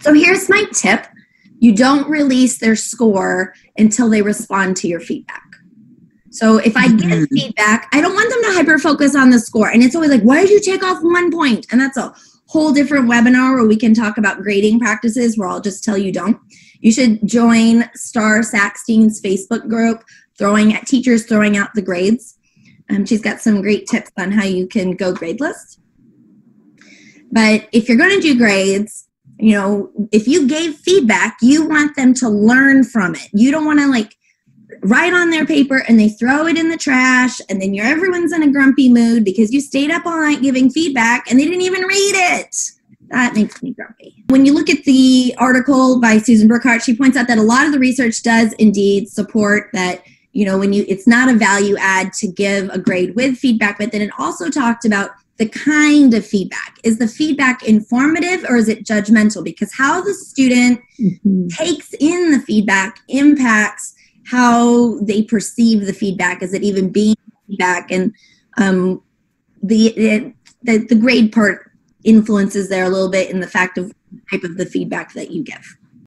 So here's my tip. You don't release their score until they respond to your feedback. So if I give feedback, I don't want them to hyper-focus on the score. And it's always like, why did you take off 1 point? And that's a whole different webinar where we can talk about grading practices where I'll just tell you don't. You should join Star Saxton's Facebook group, teachers throwing out the grades. She's got some great tips on how you can go gradeless. But if you're going to do grades, you know, if you gave feedback, you want them to learn from it. You don't want to like write on their paper and they throw it in the trash and then everyone's in a grumpy mood because you stayed up all night giving feedback and they didn't even read it. That makes me grumpy. When you look at the article by Susan Burkhart, she points out that a lot of the research does indeed support that, you know, it's not a value add to give a grade with feedback, but then it also talked about the kind of feedback. Is the feedback informative or is it judgmental? Because how the student takes in the feedback impacts how they perceive the feedback. Is it even being feedback? And the grade part influences there a little bit in the fact of the type of the feedback that you give.